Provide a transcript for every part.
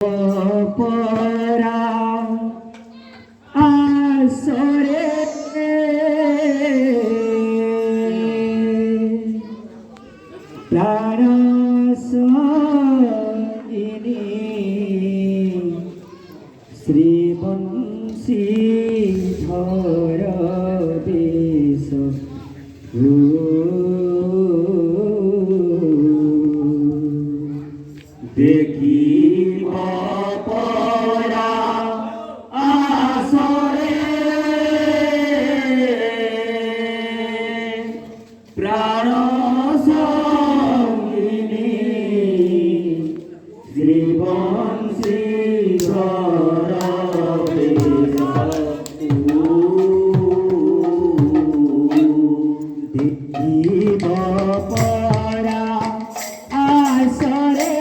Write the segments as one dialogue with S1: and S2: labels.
S1: পরা আসরে প্রাণ সঙ্গিনী শ্রীবংশীধর বেশ দেখিব পরা আসরে প্রাণ সঙ্গিনী শ্রীবংশীধর বেশ দেখিব পরা আসরে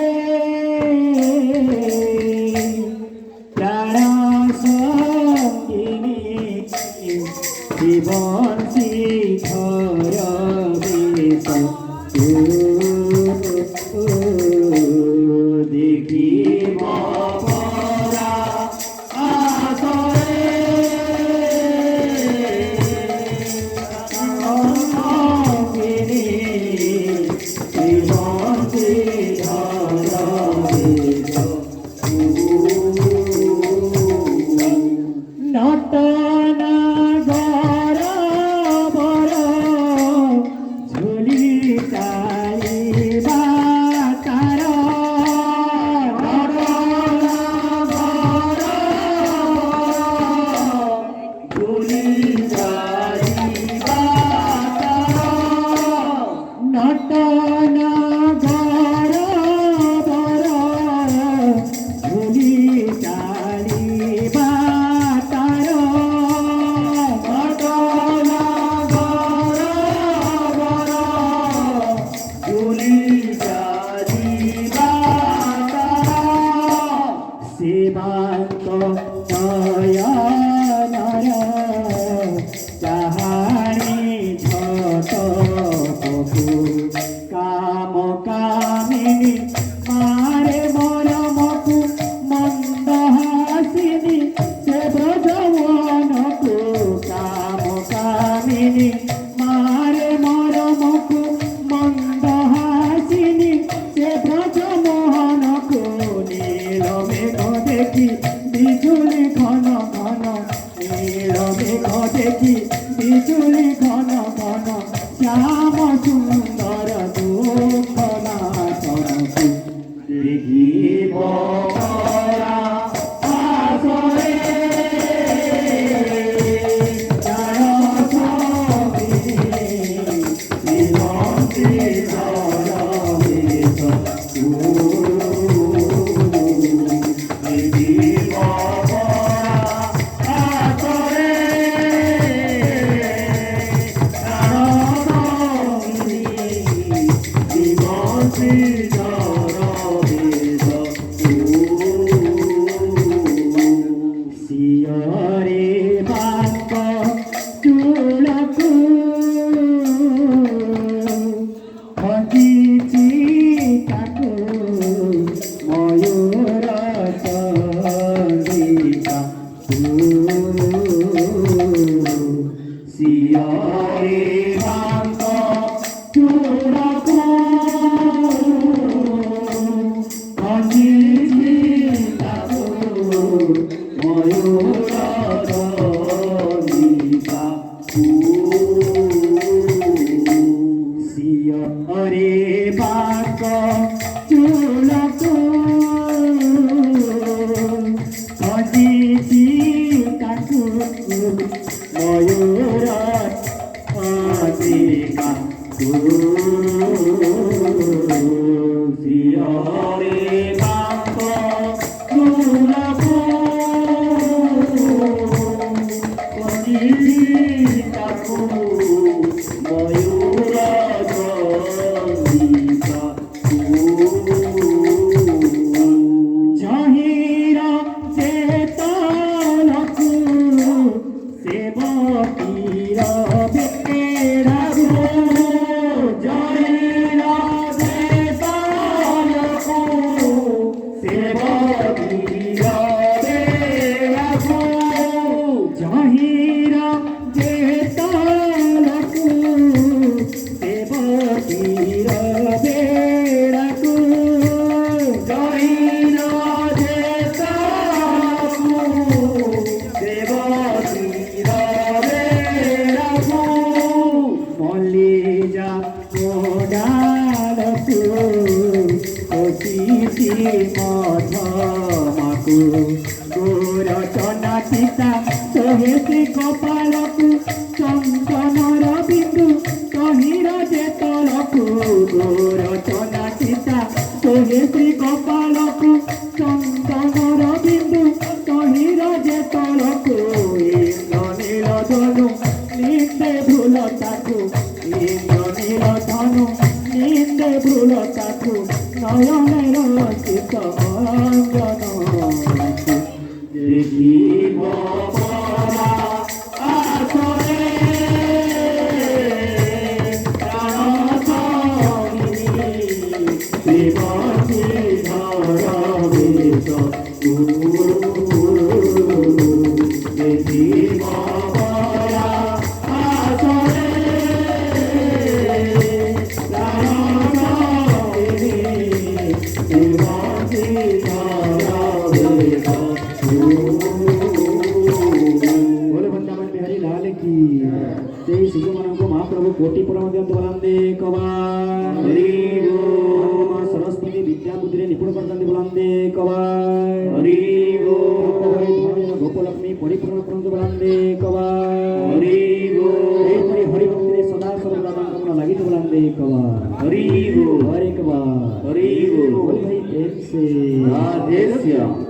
S1: জীবন শিখর দেখিব পরা আসরে জীবন শিখর নটনা গর বর ঝুলি চাইবা তার নটনা গর ঝুলি চাইবা তার নটনা গর বর ঝুলি চাইবা সেবান্ত নয়নর যাহারি ঝট পশু কাম কামিনী মারে মরমকু মন্দ হাসিনী সে ব্রজবনকু কাম কামিনী মারে মরমকু মন্দ হাসিনী সে ব্রজমোহনকু নীল মেঘ দেখি বিজুলি ঘন ঘন নীল মেঘ দেখি বিজুলি ঘন ঘন শ্যাম সুন্দর দুঃখ নাশনকু দেখিব পরা আসরে প্রাণ সঙ্গিনী জীবন শিখর বেশ দেখিব পরা আসরে প্রাণ সঙ্গিনী জীবন শিখর বেশ শিয়রে বাঙ্ক চূড়কু হজিছি তাকু ময়ূর চন্দিকা শিয়রে বাঙ্ক চূড়কু হজিছি তাকু ময়ূর চন্দিকা শিয়রে বাঙ্ক চূড়কু হজিছি তাকু ময়ূর চন্দিকা শিয়রে বাঙ্ক চূড়কু হজিছি তাকু ময়ূর চন্দিকা জহির চেতনকু সেবতীর বেড়াবো জহির চেতনকু সেবতীর ମାକୁ ଗୋରଚନା ଚିତା ସହେସି କପାଳକୁ ଚନ୍ଦନର ବିନ୍ଦୁ ତହିର ଯେ ତଳକୁ ଗୋରଚନା ଚିତା ସହେସି କପାଳକୁ ଚନ୍ଦନର ବିନ୍ଦୁ ତହିର ଯେ ତଳକୁ ଇନ୍ଦ୍ର ନୀଳ ଧନୁ ନିନ୍ଦେ ଭୁଲ ତାକୁ ଇନ୍ଦ୍ର ନୀଳ ଧନୁ নিন্দে ভুল তাকু নয়নের চিত অঞ্জন দেখিব পরা আসরে প্রাণ সহিনী শিবসী ধর বেশ দেখিব পরা আসরে बोले वृंदावन बिहारी लाल की जय शिशु मनों को महाप्रभु कोटि परम दियंतु बलंदे कवाय हरि बोल मां सरस्वती विद्या बुद्धि निपुण करतंते बलंदे कवाय हरि बोल गोपलक्ष्मी परिपूर्ण करतंते बलंदे कवाय हरि बोल हरि भक्ति सदा सर्वदा कामना लागित बलंदे कवाय हरि बोल हरे कवाय हरि बोल भाई प्रेम से राधे श्याम